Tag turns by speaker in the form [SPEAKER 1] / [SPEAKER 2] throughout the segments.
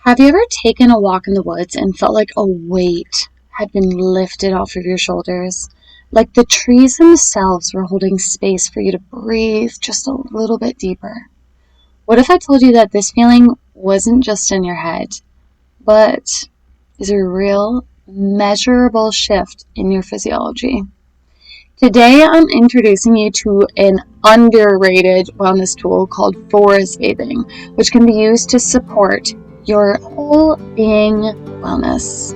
[SPEAKER 1] Have you ever taken a walk in the woods and felt like a weight had been lifted off of your shoulders? Like the trees themselves were holding space for you to breathe just a little bit deeper. What if I told you that this feeling wasn't just in your head, but is a real, measurable shift in your physiology? Today, I'm introducing you to an underrated wellness tool called forest bathing, which can be used to support your whole being wellness.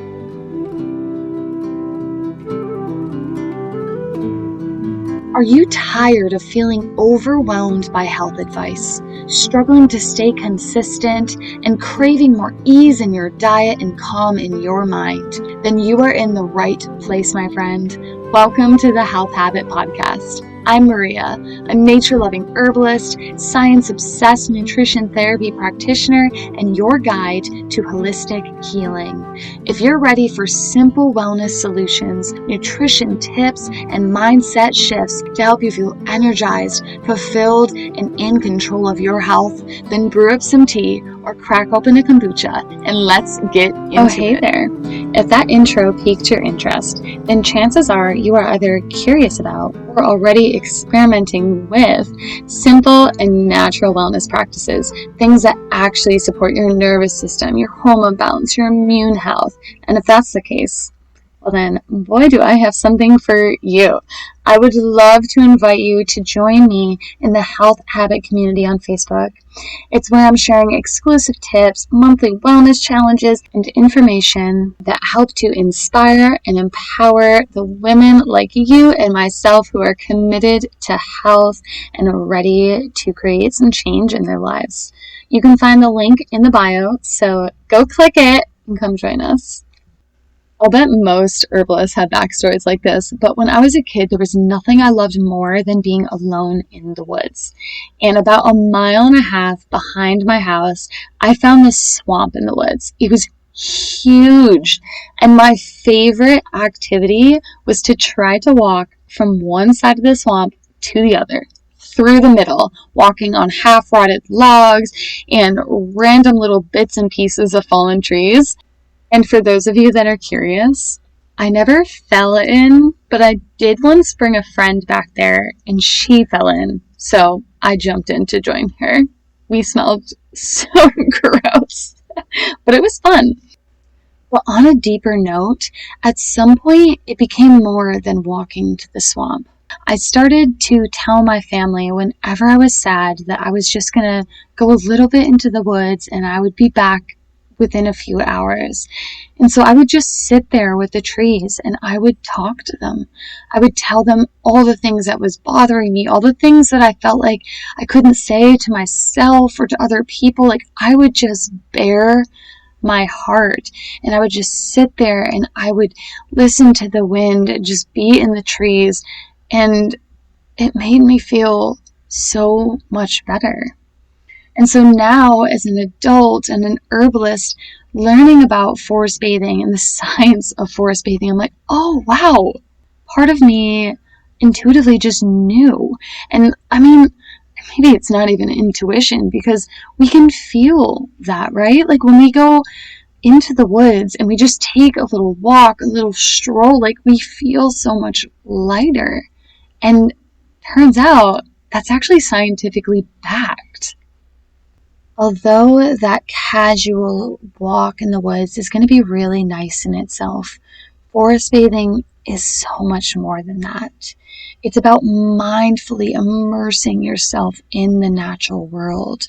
[SPEAKER 1] Are you tired of feeling overwhelmed by health advice, struggling to stay consistent, and craving more ease in your diet and calm in your mind? Then you are in the right place, my friend. Welcome to the Health Habit Podcast. I'm Maria, a nature-loving herbalist, science-obsessed nutrition therapy practitioner, and your guide to holistic healing. If you're ready for simple wellness solutions, nutrition tips, and mindset shifts to help you feel energized, fulfilled, and in control of your health, then brew up some tea or crack open a kombucha and let's get into it. There. If that intro piqued your interest, then chances are you are either curious about or already experimenting with simple and natural wellness practices, things that actually support your nervous system, your hormone balance, your immune health. And if that's the case, well then, boy, do I have something for you. I would love to invite you to join me in the Health Habit community on Facebook. It's where I'm sharing exclusive tips, monthly wellness challenges, and information that help to inspire and empower the women like you and myself who are committed to health and are ready to create some change in their lives. You can find the link in the bio, so go click it and come join us. I'll bet most herbalists have backstories like this, but when I was a kid, there was nothing I loved more than being alone in the woods. And about 1.5 miles behind my house, I found this swamp in the woods. It was huge. And my favorite activity was to try to walk from one side of the swamp to the other, through the middle, walking on half-rotted logs and random little bits and pieces of fallen trees. And for those of you that are curious, I never fell in, but I did once bring a friend back there and she fell in. So I jumped in to join her. We smelled so gross, but it was fun. Well, on a deeper note, at some point it became more than walking to the swamp. I started to tell my family whenever I was sad that I was just going to go a little bit into the woods and I would be back within a few hours. And so I would just sit there with the trees and I would talk to them. I would tell them all the things that was bothering me, all the things that I felt like I couldn't say to myself or to other people. Like I would just bare my heart and I would just sit there and I would listen to the wind and just be in the trees. And it made me feel so much better. And so now, as an adult and an herbalist, learning about forest bathing and the science of forest bathing, I'm like, oh, wow, part of me intuitively just knew. And I mean, maybe it's not even intuition because we can feel that, right? Like when we go into the woods and we just take a little walk, a little stroll, like we feel so much lighter. And turns out that's actually scientifically backed. Although that casual walk in the woods is going to be really nice in itself, forest bathing is so much more than that. It's about mindfully immersing yourself in the natural world,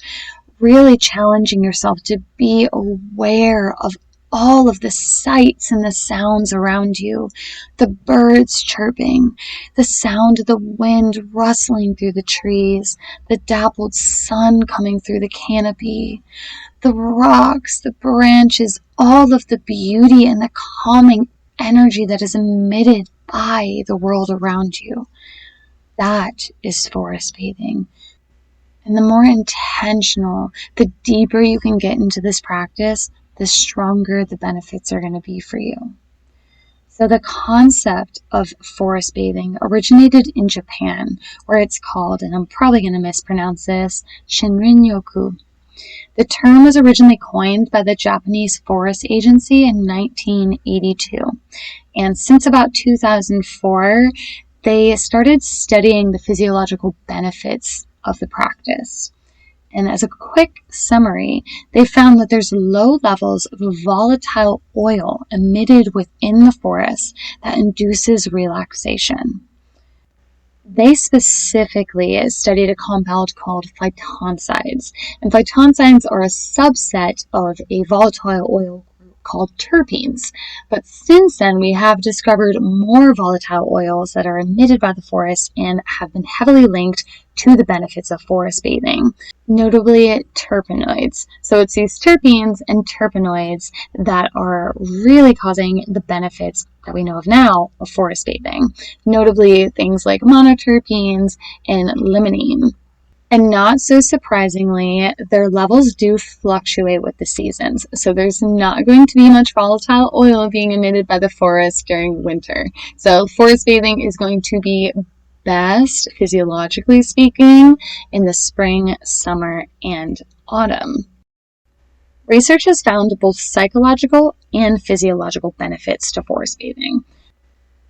[SPEAKER 1] really challenging yourself to be aware of all of the sights and the sounds around you, the birds chirping, the sound of the wind rustling through the trees, the dappled sun coming through the canopy, the rocks, the branches, all of the beauty and the calming energy that is emitted by the world around you. That is forest bathing. And the more intentional, the deeper you can get into this practice, the stronger the benefits are going to be for you. So the concept of forest bathing originated in Japan, where it's called, and I'm probably going to mispronounce this, Shinrin-yoku, The term was originally coined by the Japanese Forest Agency in 1982, and since about 2004, they started studying the physiological benefits of the practice. And as a quick summary, they found that there's low levels of a volatile oil emitted within the forest that induces relaxation. They specifically studied a compound called phytoncides, and phytoncides are a subset of a volatile oil group called terpenes. But since then, we have discovered more volatile oils that are emitted by the forest and have been heavily linked to the benefits of forest bathing, notably terpenoids. So it's these terpenes and terpenoids that are really causing the benefits that we know of now of forest bathing, notably things like monoterpenes and limonene. And not so surprisingly, their levels do fluctuate with the seasons. So there's not going to be much volatile oil being emitted by the forest during winter. So forest bathing is going to be best, physiologically speaking, in the spring, summer, and autumn. Research has found both psychological and physiological benefits to forest bathing.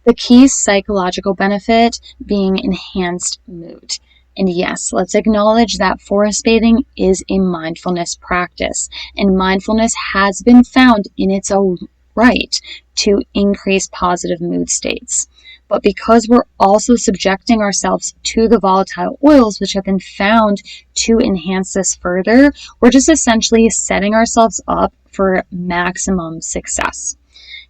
[SPEAKER 1] The key psychological benefit being enhanced mood. And yes, let's acknowledge that forest bathing is a mindfulness practice, and mindfulness has been found in its own right to increase positive mood states. But because we're also subjecting ourselves to the volatile oils, which have been found to enhance this further, we're just essentially setting ourselves up for maximum success.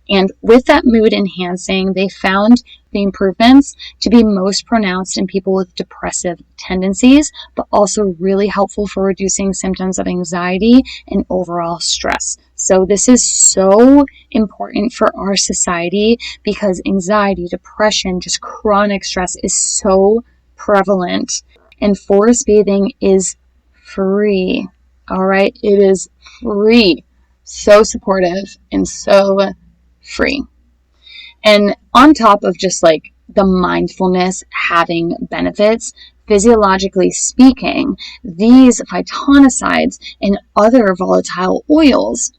[SPEAKER 1] And with that mood enhancing, they found the improvements to be most pronounced in people with depressive tendencies, but also really helpful for reducing symptoms of anxiety and overall stress. So this is so important for our society because anxiety, depression, just chronic stress is so prevalent. And forest bathing is free. All right, it is free. So supportive and so free. And on top of just like the mindfulness having benefits, physiologically speaking, these phytoncides and other volatile oils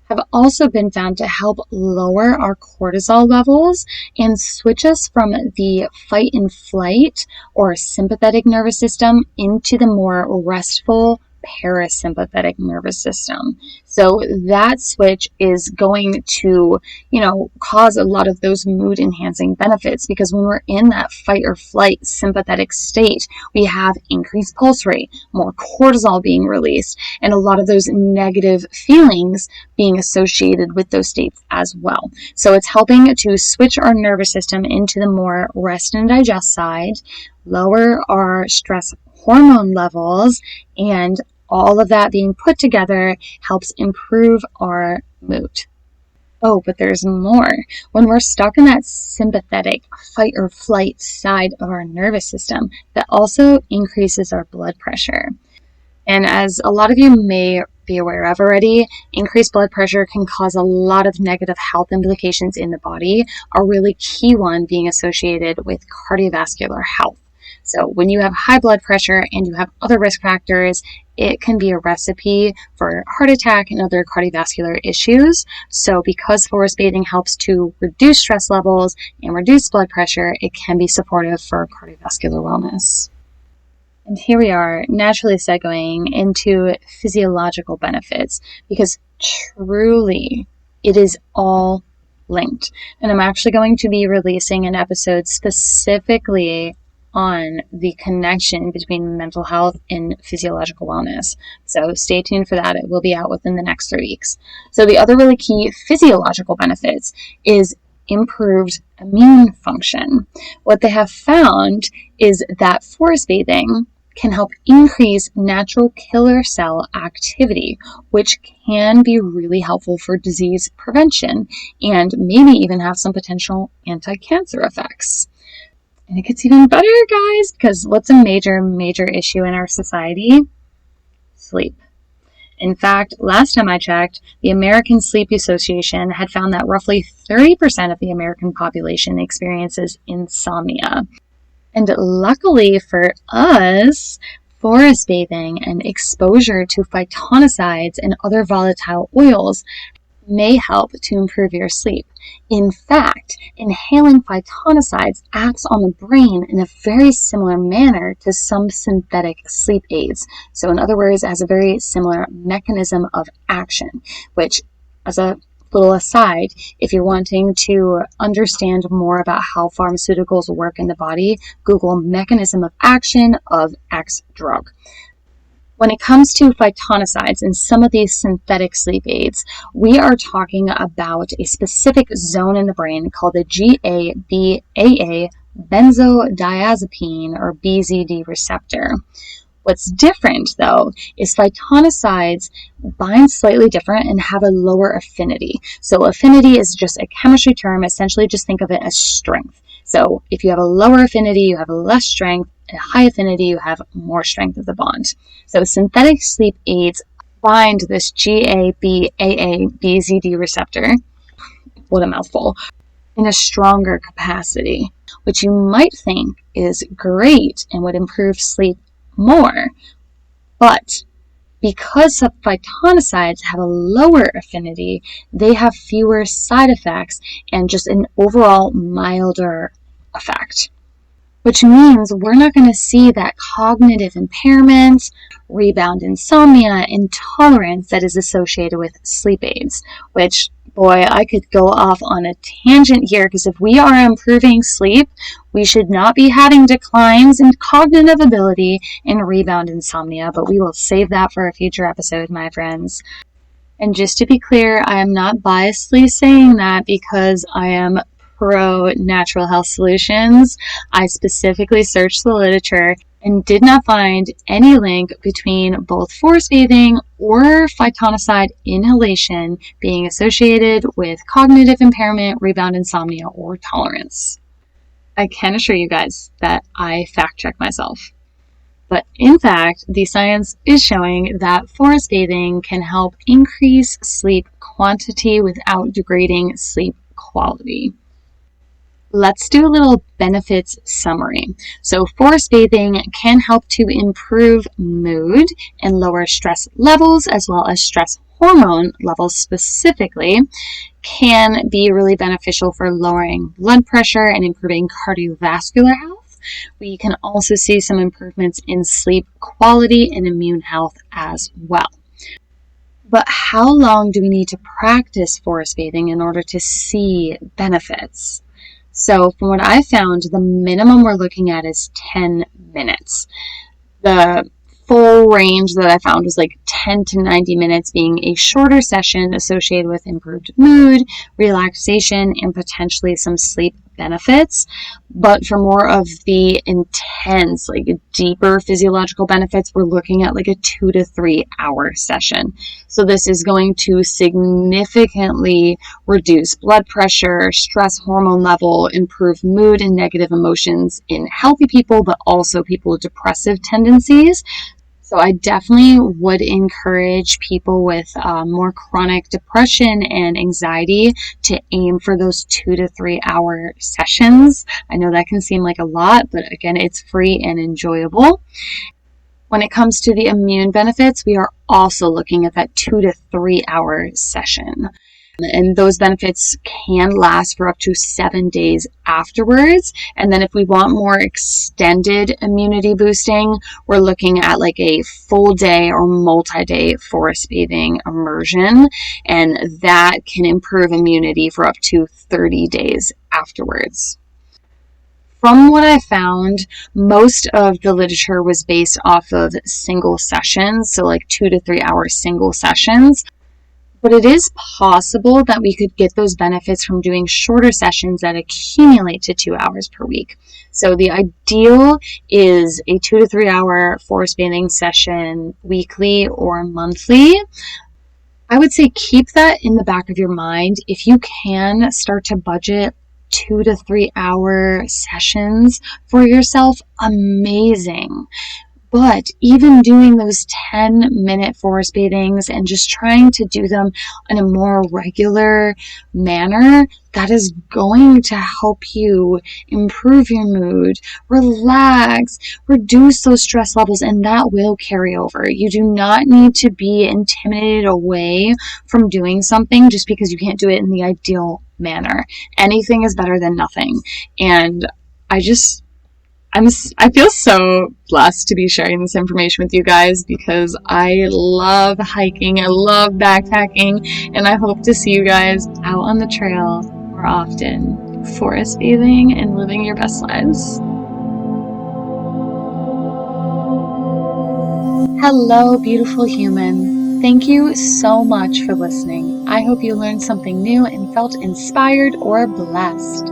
[SPEAKER 1] have also been found to help lower our cortisol levels and switch us from the fight and flight or sympathetic nervous system into the more restful parasympathetic nervous system. So that switch is going to, cause a lot of those mood enhancing benefits, because when we're in that fight or flight sympathetic state, we have increased pulse rate, more cortisol being released, and a lot of those negative feelings being associated with those states as well. So it's helping to switch our nervous system into the more rest and digest side, lower our stress hormone levels, and all of that being put together helps improve our mood. Oh, but there's more. When we're stuck in that sympathetic fight or flight side of our nervous system, that also increases our blood pressure. And as a lot of you may be aware of already, increased blood pressure can cause a lot of negative health implications in the body, a really key one being associated with cardiovascular health. So when you have high blood pressure and you have other risk factors, it can be a recipe for heart attack and other cardiovascular issues. So because forest bathing helps to reduce stress levels and reduce blood pressure, it can be supportive for cardiovascular wellness. And here we are, naturally segueing into physiological benefits, because truly it is all linked. And I'm actually going to be releasing an episode specifically on the connection between mental health and physiological wellness. So stay tuned for that. It will be out within the next 3 weeks. So the other really key physiological benefits is improved immune function. What they have found is that forest bathing can help increase natural killer cell activity, which can be really helpful for disease prevention and maybe even have some potential anti-cancer effects. And it gets even better, guys, because what's a major issue in our society? Sleep. In fact, last time I checked, the American Sleep Association had found that roughly 30% of the American population experiences insomnia. And luckily for us, forest bathing and exposure to phytonicides and other volatile oils may help to improve your sleep. In fact, inhaling phytonicides acts on the brain in a very similar manner to some synthetic sleep aids. So in other words, it has a very similar mechanism of action, which, as a little aside, if you're wanting to understand more about how pharmaceuticals work in the body, Google mechanism of action of X drug. When it comes to phytonicides and some of these synthetic sleep aids, we are talking about a specific zone in the brain called the GABAA benzodiazepine or BZD receptor. What's different, though, is phytonicides bind slightly different and have a lower affinity. So affinity is just a chemistry term. Essentially, just think of it as strength. So if you have a lower affinity, you have less strength. At high affinity, you have more strength of the bond. So synthetic sleep aids bind this GABAA BZD receptor, what a mouthful, in a stronger capacity, which you might think is great and would improve sleep more. But because phytonicides have a lower affinity, they have fewer side effects and just an overall milder effect. Which means we're not going to see that cognitive impairment, rebound insomnia, intolerance that is associated with sleep aids, which, boy, I could go off on a tangent here, because if we are improving sleep, we should not be having declines in cognitive ability and rebound insomnia, but we will save that for a future episode, my friends. And just to be clear, I am not biasedly saying that because I am pro natural health solutions. I specifically searched the literature and did not find any link between both forest bathing or phytonicide inhalation being associated with cognitive impairment, rebound insomnia, or tolerance. I can assure you guys that I fact-checked myself. But in fact, the science is showing that forest bathing can help increase sleep quantity without degrading sleep quality. Let's do a little benefits summary. So forest bathing can help to improve mood and lower stress levels, as well as stress hormone levels specifically, can be really beneficial for lowering blood pressure and improving cardiovascular health. We can also see some improvements in sleep quality and immune health as well. But how long do we need to practice forest bathing in order to see benefits? So from what I found, the minimum we're looking at is 10 minutes. The full range that I found was like 10 to 90 minutes, being a shorter session associated with improved mood, relaxation, and potentially some sleep benefits. But for more of the intense, like deeper physiological benefits, we're looking at like a 2 to 3 hour session. So this is going to significantly reduce blood pressure, stress hormone level, improve mood and negative emotions in healthy people, but also people with depressive tendencies. So I definitely would encourage people with more chronic depression and anxiety to aim for those 2 to 3 hour sessions. I know that can seem like a lot, but again, it's free and enjoyable. When it comes to the immune benefits, we are also looking at that 2 to 3 hour session. And those benefits can last for up to 7 days afterwards. And then if we want more extended immunity boosting, we're looking at like a full day or multi-day forest bathing immersion. And that can improve immunity for up to 30 days afterwards. From what I found, most of the literature was based off of single sessions, so like 2 to 3 hour single sessions. But it is possible that we could get those benefits from doing shorter sessions that accumulate to 2 hours per week. So the ideal is a 2 to 3 hour forest bathing session weekly or monthly. I would say keep that in the back of your mind. If you can start to budget 2 to 3 hour sessions for yourself, amazing. But even doing those 10-minute forest bathings and just trying to do them in a more regular manner, that is going to help you improve your mood, relax, reduce those stress levels, and that will carry over. You do not need to be intimidated away from doing something just because you can't do it in the ideal manner. Anything is better than nothing. And I just I feel so blessed to be sharing this information with you guys because I love hiking, I love backpacking, and I hope to see you guys out on the trail more often, forest bathing and living your best lives. Hello, beautiful human. Thank you so much for listening. I hope you learned something new and felt inspired or blessed.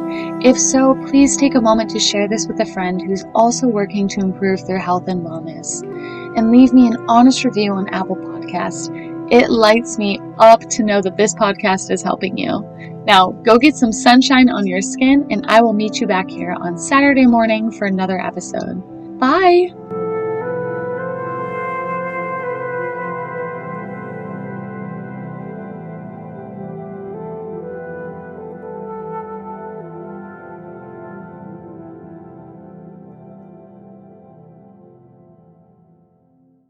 [SPEAKER 1] If so, please take a moment to share this with a friend who's also working to improve their health and wellness. And leave me an honest review on Apple Podcasts. It lights me up to know that this podcast is helping you. Now, go get some sunshine on your skin, and I will meet you back here on Saturday morning for another episode. Bye!